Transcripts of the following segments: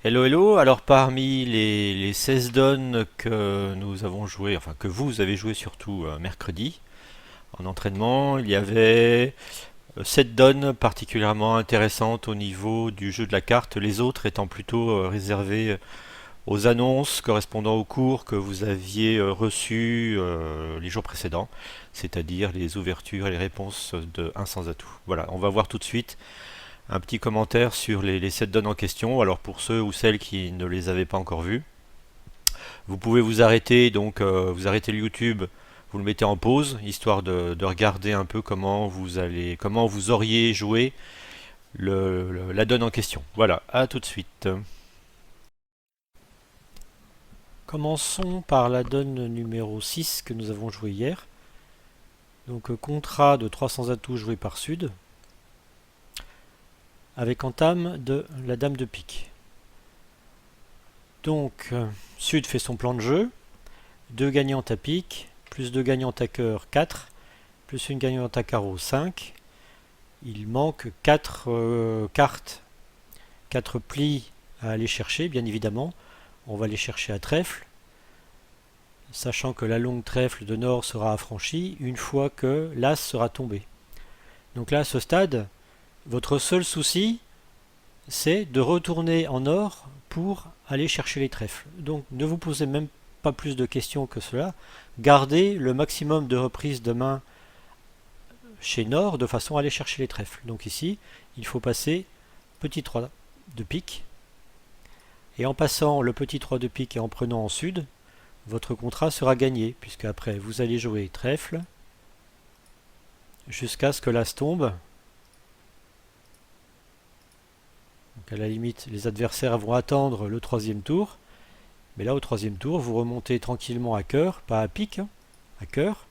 Hello hello, alors parmi les 16 donnes que nous avons joué, enfin que vous avez joué surtout mercredi en entraînement, il y avait 7 donnes particulièrement intéressantes au niveau du jeu de la carte, les autres étant plutôt réservées aux annonces correspondant aux cours que vous aviez reçus les jours précédents, c'est-à-dire les ouvertures et les réponses de 1 sans atout. Voilà, on va voir tout de suite un petit commentaire sur les 7 donnes en question. Alors pour ceux ou celles qui ne les avaient pas encore vues, vous pouvez vous arrêter, donc vous arrêtez le YouTube, vous le mettez en pause, histoire de regarder un peu comment vous auriez joué la donne en question. Voilà, à tout de suite. Commençons par la donne numéro 6 que nous avons joué hier. Donc contrat de 300 atouts joué par Sud, avec entame de la dame de pique. Donc Sud fait son plan de jeu, 2 gagnantes à pique, plus 2 gagnantes à cœur 4, plus une gagnante à carreau 5. Il manque 4 cartes, 4 plis à aller chercher, bien évidemment. On va les chercher à trèfle, sachant que la longue trèfle de nord sera affranchie une fois que l'as sera tombé. Donc là, à ce stade, votre seul souci, c'est de retourner en or pour aller chercher les trèfles. Donc ne vous posez même pas plus de questions que cela. Gardez le maximum de reprises de main chez Nord de façon à aller chercher les trèfles. Donc ici, il faut passer petit 3 de pique. Et en passant le petit 3 de pique et en prenant en Sud, votre contrat sera gagné, puisque après vous allez jouer trèfle jusqu'à ce que l'as tombe. Donc à la limite, les adversaires vont attendre le troisième tour. Mais là, au troisième tour, vous remontez tranquillement à cœur, pas à pique, hein, à cœur.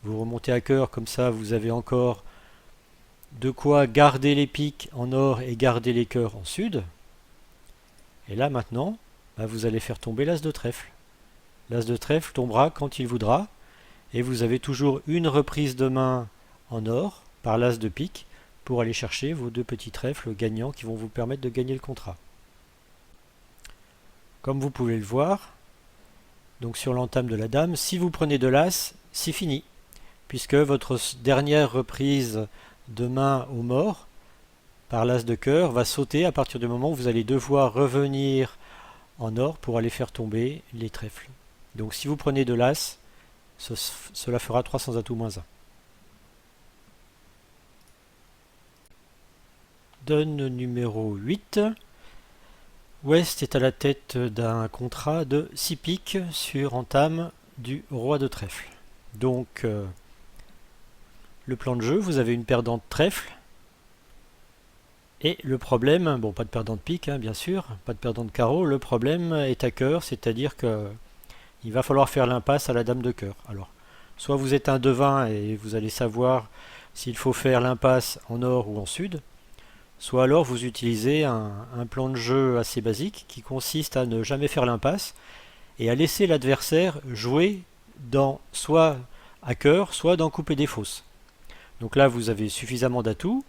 Vous remontez à cœur, comme ça vous avez encore de quoi garder les piques en or et garder les cœurs en sud. Et là maintenant, vous allez faire tomber l'as de trèfle. L'as de trèfle tombera quand il voudra, et vous avez toujours une reprise de main en or par l'as de pique pour aller chercher vos 2 petits trèfles gagnants qui vont vous permettre de gagner le contrat. Comme vous pouvez le voir, donc sur l'entame de la dame, si vous prenez de l'as, c'est fini, puisque votre dernière reprise de main au mort par l'as de cœur va sauter à partir du moment où vous allez devoir revenir en or pour aller faire tomber les trèfles. Donc si vous prenez de l'as, cela fera 300 atouts moins 1. Donne numéro 8. Ouest est à la tête d'un contrat de 6 piques sur entame du roi de trèfle. Donc le plan de jeu, vous avez une perdante trèfle. Et le problème, bon, pas de perdant de pique, hein, bien sûr, pas de perdant de carreau, le problème est à cœur, c'est-à-dire que il va falloir faire l'impasse à la dame de cœur. Alors, soit vous êtes un devin et vous allez savoir s'il faut faire l'impasse en nord ou en sud, soit alors vous utilisez un plan de jeu assez basique qui consiste à ne jamais faire l'impasse et à laisser l'adversaire jouer dans soit à cœur, soit dans couper des fosses. Donc là, vous avez suffisamment d'atouts.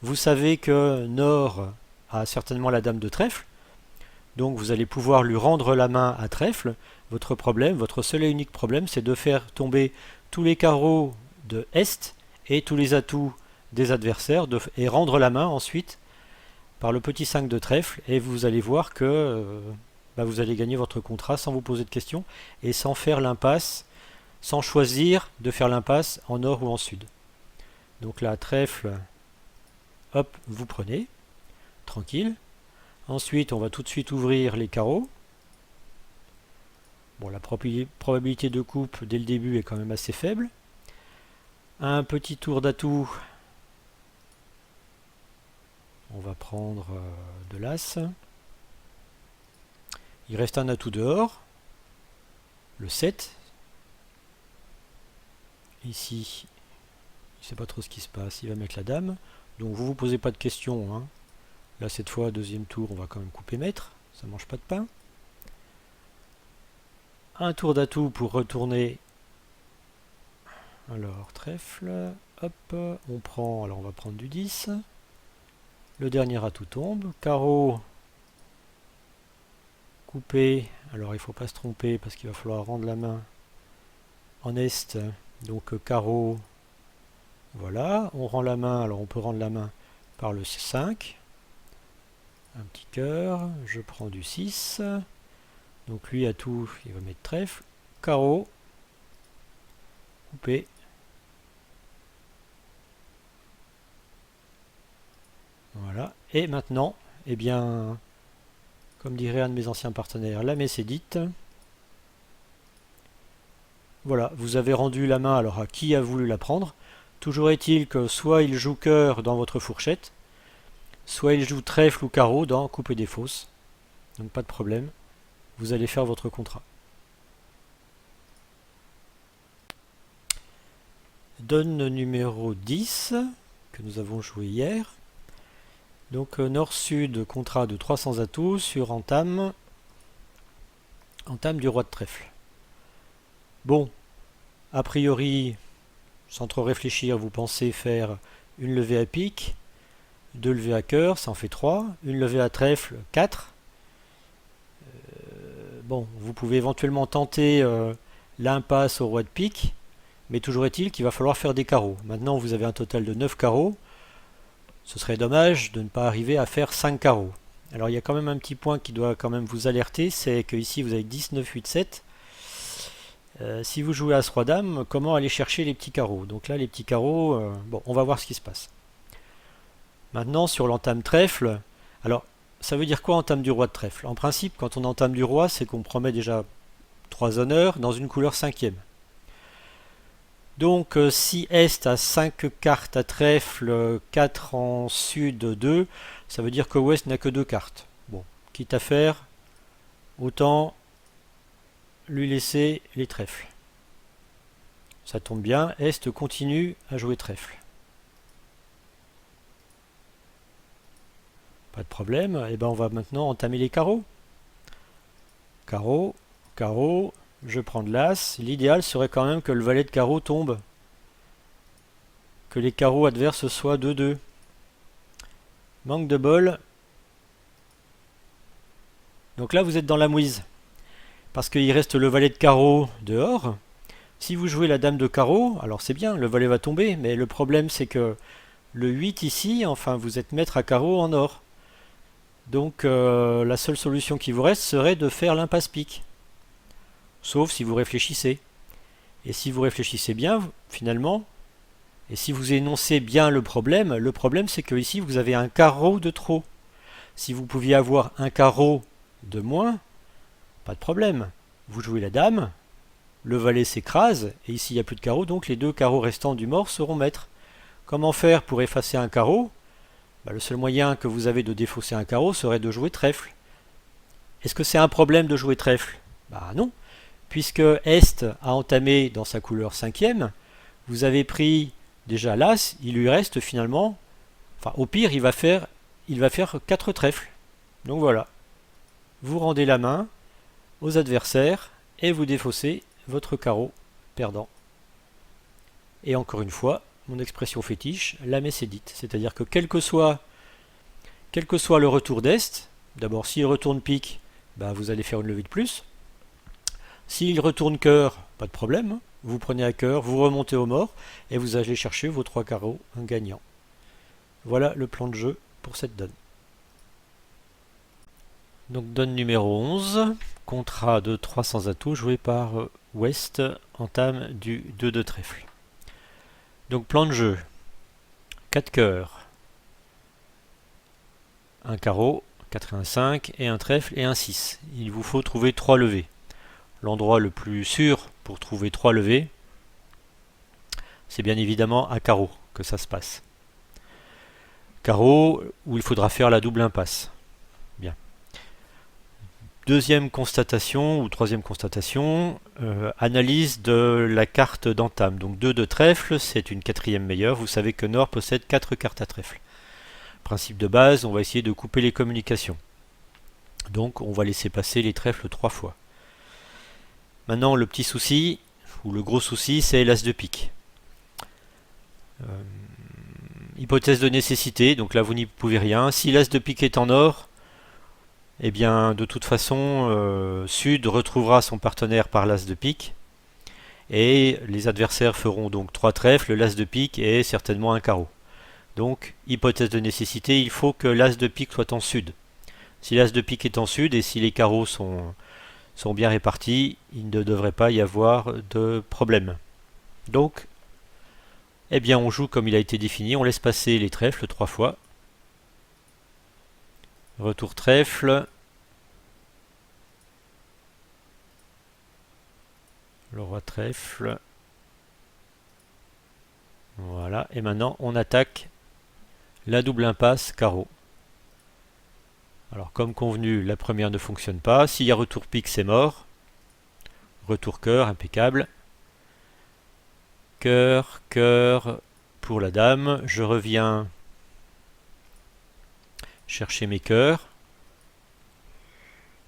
Vous savez que Nord a certainement la dame de trèfle, donc vous allez pouvoir lui rendre la main à trèfle. Votre problème, votre seul et unique problème, c'est de faire tomber tous les carreaux de Est et tous les atouts des adversaires et rendre la main ensuite par le petit 5 de trèfle, et vous allez voir que vous allez gagner votre contrat sans vous poser de questions et sans faire l'impasse, sans choisir de faire l'impasse en nord ou en sud. Donc là, trèfle, hop, vous prenez, tranquille. Ensuite, on va tout de suite ouvrir les carreaux. Bon, la probabilité de coupe dès le début est quand même assez faible. Un petit tour d'atout. On va prendre de l'as. Il reste un atout dehors. Le 7. Ici, il ne sait pas trop ce qui se passe. Il va mettre la dame. Donc vous ne vous posez pas de questions, hein. Là, cette fois, deuxième tour, on va quand même couper maître. Ça ne mange pas de pain. Un tour d'atout pour retourner. Alors, trèfle. Hop, on prend. Alors, on va prendre du 10. Le dernier atout tombe. Carreau. couper. Alors il faut pas se tromper parce qu'il va falloir rendre la main en est. Donc carreau. Voilà, on rend la main. Alors on peut rendre la main par le 5. Un petit cœur. Je prends du 6. Donc lui à tout, il va mettre trèfle. Carreau. Couper. Voilà. Et maintenant, eh bien, comme dirait un de mes anciens partenaires, la messe est dite. Voilà, vous avez rendu la main alors à qui a voulu la prendre. Toujours est-il que soit il joue cœur dans votre fourchette, soit il joue trèfle ou carreau dans couper des fosses. Donc pas de problème, vous allez faire votre contrat. Donne numéro 10, que nous avons joué hier. Donc nord-sud, contrat de 300 atouts sur entame du roi de trèfle. Bon, a priori, sans trop réfléchir, vous pensez faire une levée à pique, 2 levées à cœur, ça en fait 3, une levée à trèfle, 4. Bon, vous pouvez éventuellement tenter l'impasse au roi de pique, mais toujours est-il qu'il va falloir faire des carreaux. Maintenant, vous avez un total de 9 carreaux. Ce serait dommage de ne pas arriver à faire 5 carreaux. Alors il y a quand même un petit point qui doit quand même vous alerter, c'est que ici vous avez 10, 9, 8, 7. Si vous jouez As Roi Dame, comment aller chercher les petits carreaux? Donc là les petits carreaux, bon on va voir ce qui se passe. Maintenant sur l'entame trèfle, alors ça veut dire quoi entame du roi de trèfle? En principe quand on entame du roi c'est qu'on promet déjà 3 honneurs dans une couleur 5e. Donc si Est a 5 cartes à trèfle, 4 en Sud 2, ça veut dire que Ouest n'a que 2 cartes. Bon, quitte à faire, autant lui laisser les trèfles. Ça tombe bien, Est continue à jouer trèfle. Pas de problème, et ben on va maintenant entamer les carreaux. Carreau, carreau, je prends de l'As. L'idéal serait quand même que le valet de carreau tombe. Que les carreaux adverses soient 2-2. Manque de bol. Donc là vous êtes dans la mouise. Parce qu'il reste le valet de carreau dehors. Si vous jouez la dame de carreau, alors c'est bien, le valet va tomber. Mais le problème c'est que le 8 ici, enfin vous êtes maître à carreau en or. Donc la seule solution qui vous reste serait de faire l'impasse pique. Sauf si vous réfléchissez. Et si vous réfléchissez bien, finalement, et si vous énoncez bien le problème c'est que ici vous avez un carreau de trop. Si vous pouviez avoir un carreau de moins, pas de problème. Vous jouez la dame, le valet s'écrase, et ici il n'y a plus de carreau, donc les 2 carreaux restants du mort seront maîtres. Comment faire pour effacer un carreau? Le seul moyen que vous avez de défausser un carreau serait de jouer trèfle. Est-ce que c'est un problème de jouer trèfle? Non. Puisque Est a entamé dans sa couleur 5e, vous avez pris déjà l'As, il lui reste finalement, enfin au pire il va faire 4 trèfles. Donc voilà, vous rendez la main aux adversaires et vous défaussez votre carreau perdant. Et encore une fois, mon expression fétiche, la messe est dite. C'est-à-dire que quel que soit le retour d'Est, d'abord s'il retourne pique, vous allez faire une levée de plus. S'il retourne cœur, pas de problème, vous prenez à cœur, vous remontez au mort, et vous allez chercher vos 3 carreaux, un gagnant. Voilà le plan de jeu pour cette donne. Donc donne numéro 11, contrat de 300 atouts joué par Ouest, entame du 2 de trèfle. Donc plan de jeu, 4 cœurs, un carreau, 4 et un 5, et un trèfle et un 6. Il vous faut trouver 3 levées. L'endroit le plus sûr pour trouver 3 levées, c'est bien évidemment à carreau que ça se passe. Carreau où il faudra faire la double impasse. Bien. Deuxième constatation ou troisième constatation, analyse de la carte d'entame. Donc 2 de trèfle, c'est une 4e meilleure. Vous savez que Nord possède 4 cartes à trèfle. Principe de base, on va essayer de couper les communications. Donc on va laisser passer les trèfles 3 fois. Maintenant, le petit souci, ou le gros souci, c'est l'As de pique. Hypothèse de nécessité, donc là vous n'y pouvez rien. Si l'As de pique est en or, eh bien de toute façon, Sud retrouvera son partenaire par l'as de pique, et les adversaires feront donc 3 trèfles, l'as de pique et certainement un carreau. Donc, hypothèse de nécessité, il faut que l'as de pique soit en Sud. Si l'as de pique est en Sud et si les carreaux sont bien répartis, il ne devrait pas y avoir de problème. Donc, eh bien, on joue comme il a été défini, on laisse passer les trèfles 3 fois. Retour trèfle. Le roi trèfle. Voilà, et maintenant on attaque la double impasse carreau. Alors comme convenu, la première ne fonctionne pas. S'il y a retour pique, c'est mort. Retour cœur, impeccable. Cœur, cœur pour la dame. Je reviens chercher mes cœurs.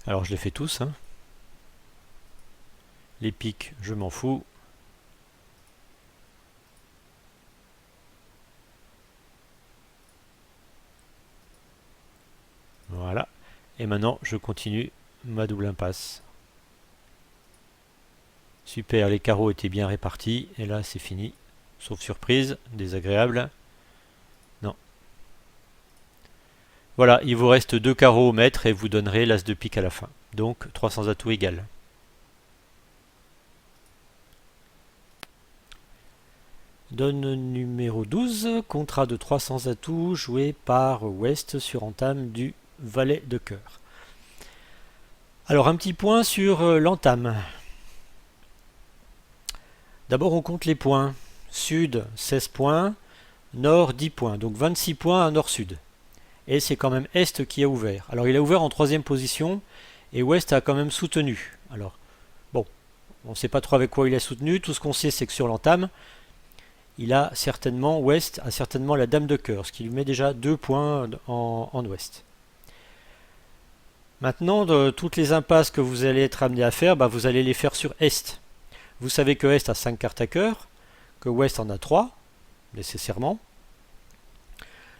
Alors je les fais tous, hein. Les piques, je m'en fous. Voilà. Et maintenant, je continue ma double impasse. Super, les carreaux étaient bien répartis. Et là, c'est fini. Sauf surprise, désagréable. Non. Voilà, il vous reste 2 carreaux au maître et vous donnerez l'as de pique à la fin. Donc 300 atouts égal. Donne numéro 12, contrat de 300 atouts joué par West sur entame du valet de cœur. Alors un petit point sur l'entame. D'abord on compte les points. Sud 16 points, nord 10 points, donc 26 points à nord-sud. Et c'est quand même Est qui a ouvert. Alors il a ouvert en 3ème position et Ouest a quand même soutenu. Alors bon, on ne sait pas trop avec quoi il a soutenu, tout ce qu'on sait c'est que sur l'entame, Ouest a certainement la dame de cœur, ce qui lui met déjà 2 points en Ouest. Maintenant, de toutes les impasses que vous allez être amené à faire, vous allez les faire sur Est. Vous savez que Est a 5 cartes à cœur, que Ouest en a 3, nécessairement.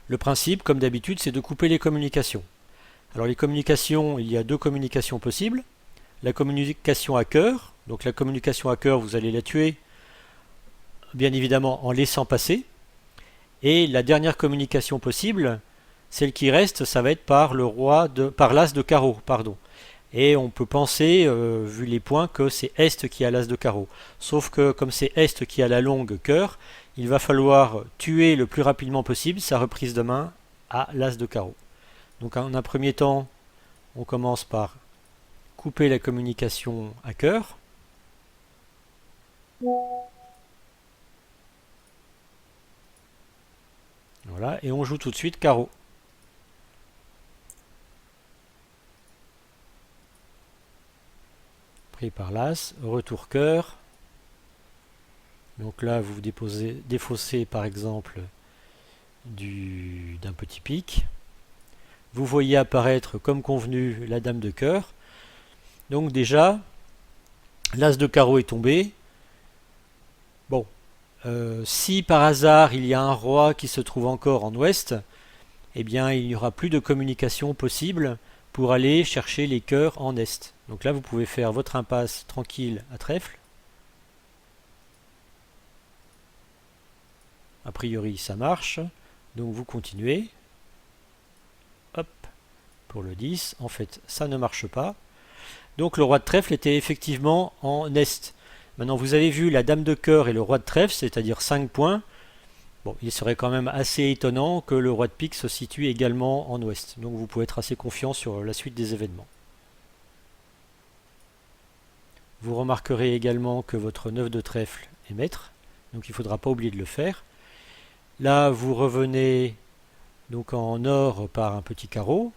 Le principe, comme d'habitude, c'est de couper les communications. Alors les communications, il y a 2 communications possibles. La communication à cœur, donc la communication à cœur, vous allez la tuer bien évidemment en laissant passer. Et la dernière communication possible, celle qui reste, ça va être par l'as de carreau, pardon. Et on peut penser, vu les points, que c'est Est qui a l'as de carreau. Sauf que comme c'est Est qui a la longue cœur, il va falloir tuer le plus rapidement possible sa reprise de main à l'as de carreau. Donc en un premier temps, on commence par couper la communication à cœur. Voilà, et on joue tout de suite carreau. Pris par l'as, retour cœur. Donc là, vous défaussez par exemple d'un petit pic. Vous voyez apparaître comme convenu la dame de cœur. Donc déjà, l'as de carreau est tombé. Bon, si par hasard il y a un roi qui se trouve encore en ouest, eh bien il n'y aura plus de communication possible pour aller chercher les cœurs en est. Donc là vous pouvez faire votre impasse tranquille à trèfle. A priori ça marche, donc vous continuez. Hop, pour le 10, en fait ça ne marche pas. Donc le roi de trèfle était effectivement en est. Maintenant vous avez vu la dame de cœur et le roi de trèfle, c'est-à-dire 5 points. Bon, il serait quand même assez étonnant que le roi de pique se situe également en ouest. Donc vous pouvez être assez confiant sur la suite des événements. Vous remarquerez également que votre 9 de trèfle est maître, donc il ne faudra pas oublier de le faire. Là, vous revenez donc en or par un petit carreau.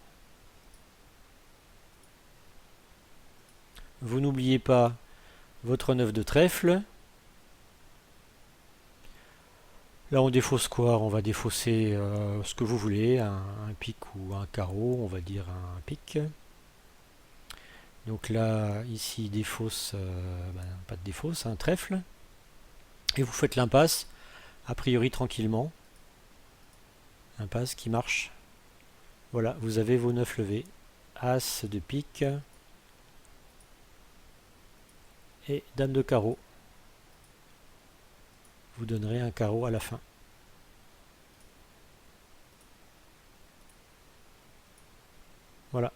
Vous n'oubliez pas votre 9 de trèfle. Là on défausse quoi? On va défausser ce que vous voulez, un pic ou un carreau, on va dire un pic. Donc là, ici, défausse, pas de défausse, un trèfle. Et vous faites l'impasse, a priori tranquillement. Impasse qui marche. Voilà, vous avez vos 9 levés As de pique et Dame de carreau. Vous donnerez un carreau à la fin. Voilà.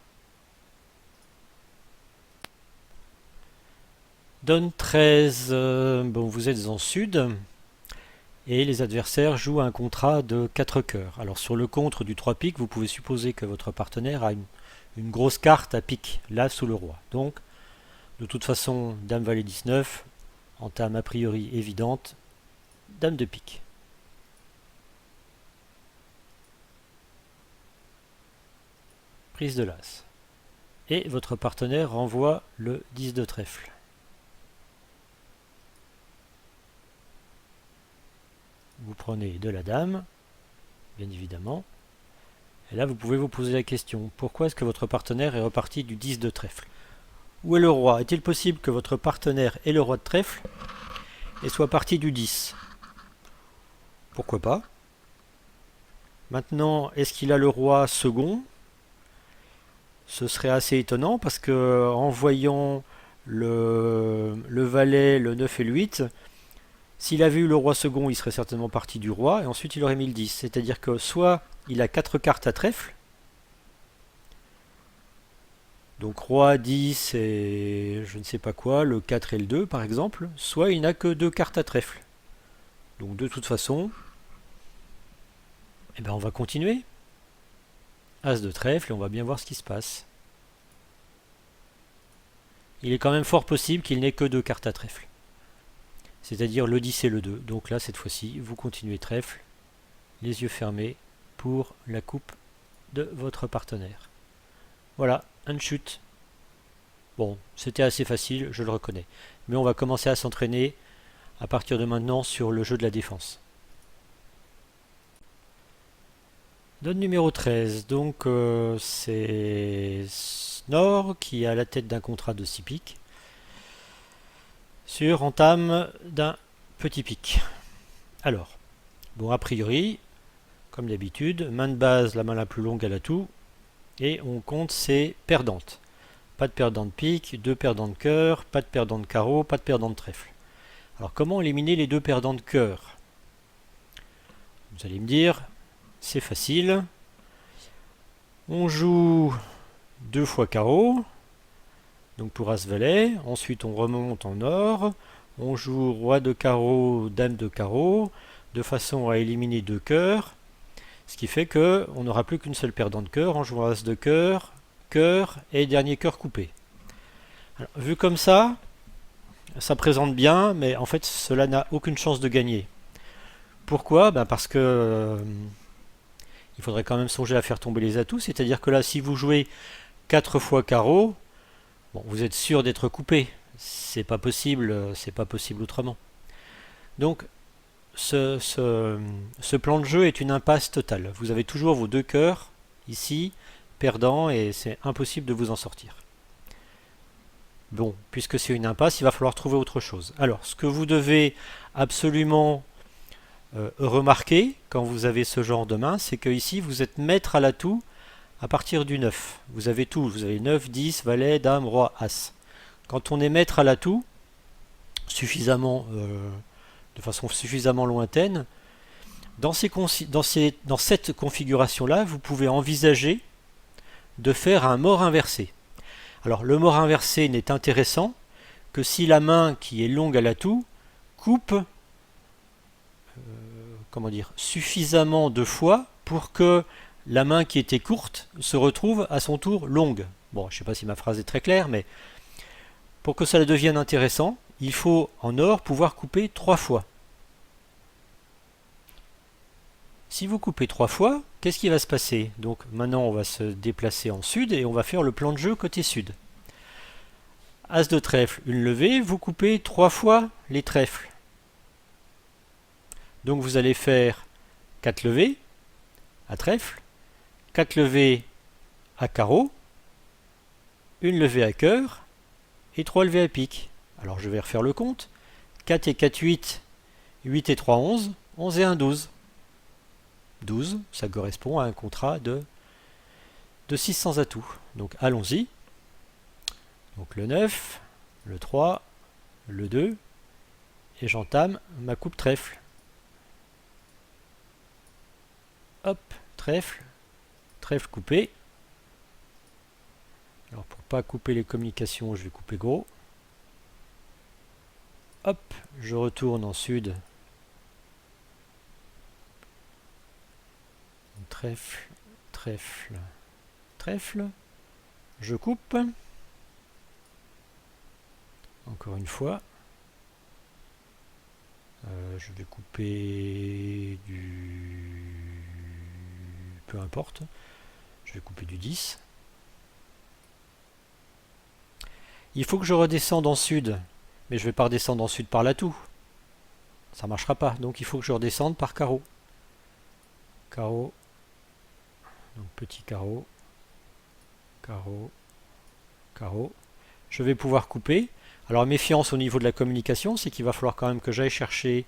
Donne 13, bon, vous êtes en sud, et les adversaires jouent un contrat de 4 cœurs. Alors sur le contre du 3 piques, vous pouvez supposer que votre partenaire a une grosse carte à pique, là sous le roi. Donc, de toute façon, Dame Valet 19, entame a priori évidente, Dame de pique. Prise de l'As. Et votre partenaire renvoie le 10 de trèfle. Vous prenez de la dame, bien évidemment. Et là, vous pouvez vous poser la question, pourquoi est-ce que votre partenaire est reparti du 10 de trèfle? Où est le roi? Est-il possible que votre partenaire ait le roi de trèfle et soit parti du 10? Pourquoi pas? Maintenant, est-ce qu'il a le roi second? Ce serait assez étonnant parce que en voyant le valet, le 9 et le 8, s'il avait eu le roi second, il serait certainement parti du roi et ensuite il aurait mis le 10. C'est-à-dire que soit il a 4 cartes à trèfle, donc roi, 10 et je ne sais pas quoi, le 4 et le 2 par exemple, soit il n'a que 2 cartes à trèfle. Donc de toute façon, eh ben on va continuer. As de trèfle et on va bien voir ce qui se passe. Il est quand même fort possible qu'il n'ait que 2 cartes à trèfle. C'est-à-dire le 10 et le 2. Donc là, cette fois-ci, vous continuez trèfle, les yeux fermés, pour la coupe de votre partenaire. Voilà, une chute. Bon, c'était assez facile, je le reconnais. Mais on va commencer à s'entraîner à partir de maintenant sur le jeu de la défense. Donne numéro 13, donc c'est Snor qui est à la tête d'un contrat de 6 piques sur entame d'un petit pique. Alors, bon, a priori, comme d'habitude, main de base, la main la plus longue à l'atout, et on compte ses perdantes. Pas de perdant de pique, 2 perdants de cœur, pas de perdant de carreau, pas de perdant de trèfle. Alors comment éliminer les 2 perdants de cœur? Vous allez me dire, c'est facile. On joue 2 fois carreau, donc pour As-Valet. Ensuite on remonte en or. On joue roi de carreau, dame de carreau, de façon à éliminer 2 cœurs. Ce qui fait qu'on n'aura plus qu'une seule perdante de cœur en jouant As de cœur, cœur et dernier cœur coupé. Alors, vu comme ça présente bien, mais en fait cela n'a aucune chance de gagner. Pourquoi? Parce que il faudrait quand même songer à faire tomber les atouts, c'est-à-dire que là si vous jouez 4 fois carreau, bon, vous êtes sûr d'être coupé. C'est pas possible autrement. Donc ce plan de jeu est une impasse totale. Vous avez toujours vos 2 cœurs ici, perdants, et c'est impossible de vous en sortir. Bon, puisque c'est une impasse, il va falloir trouver autre chose. Alors, ce que vous devez absolument remarquer quand vous avez ce genre de main, c'est que ici vous êtes maître à l'atout à partir du 9. Vous avez tout, vous avez 9, 10, valet, dame, roi, as. Quand on est maître à l'atout, de façon suffisamment lointaine, dans cette configuration-là, vous pouvez envisager de faire un mort inversé. Alors le mort inversé n'est intéressant que si la main qui est longue à l'atout coupe suffisamment de fois pour que la main qui était courte se retrouve à son tour longue. Bon, je ne sais pas si ma phrase est très claire, mais pour que ça devienne intéressant, il faut en or pouvoir couper 3 fois. Si vous coupez 3 fois, qu'est-ce qui va se passer? Donc maintenant on va se déplacer en sud et on va faire le plan de jeu côté sud. As de trèfle, une levée, vous coupez 3 fois les trèfles. Donc vous allez faire 4 levées à trèfle, 4 levées à carreau, une levée à cœur et 3 levées à pique. Alors je vais refaire le compte. 4 et 4, 8, 8 et 3, 11, 11 et 1, 12. 12, ça correspond à un contrat de de 600 atouts. Donc allons-y. Donc le 9, le 3, le 2, et j'entame ma coupe trèfle. Hop, trèfle, trèfle coupé. Alors pour pas couper les communications, je vais couper gros. Hop, je retourne en sud. Trèfle, trèfle, trèfle. Je coupe. Encore une fois. Je vais couper du... peu importe. Je vais couper du 10. Il faut que je redescende en sud. Mais je ne vais pas redescendre en sud par l'atout. Ça ne marchera pas. Donc il faut que je redescende par carreau. Carreau. Donc petit carreau. Carreau. Carreau. Je vais pouvoir couper. Alors méfiance au niveau de la communication, c'est qu'il va falloir quand même que j'aille chercher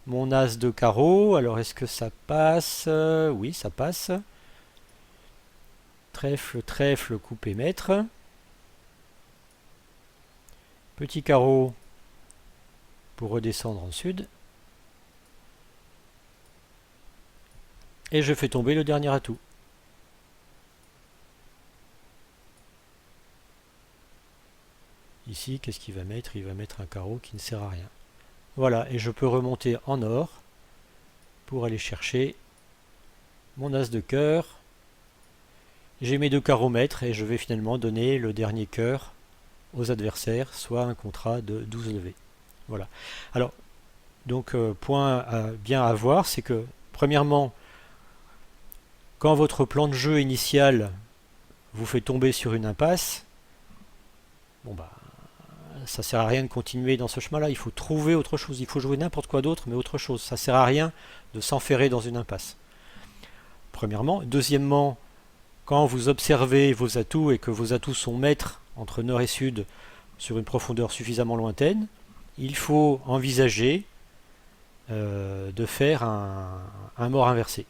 mon as de carreau. Alors est-ce que ça passe? Oui, ça passe. Trèfle, trèfle, couper, maître. Petit carreau pour redescendre en sud. Et je fais tomber le dernier atout. Ici, qu'est-ce qu'il va mettre? Il va mettre un carreau qui ne sert à rien. Voilà, et je peux remonter en or pour aller chercher mon as de cœur. J'ai mes deux carreaux maîtres et je vais finalement donner le dernier cœur aux adversaires, soit un contrat de 12 levées. Voilà. Alors, donc, point bien à voir, c'est que, premièrement, quand votre plan de jeu initial vous fait tomber sur une impasse, bon bah, ça sert à rien de continuer dans ce chemin-là. Il faut trouver autre chose. Il faut jouer n'importe quoi d'autre, mais autre chose. Ça sert à rien de s'enferrer dans une impasse. Premièrement. Deuxièmement, quand vous observez vos atouts et que vos atouts sont maîtres entre nord et sud sur une profondeur suffisamment lointaine, il faut envisager de faire un mort inversé.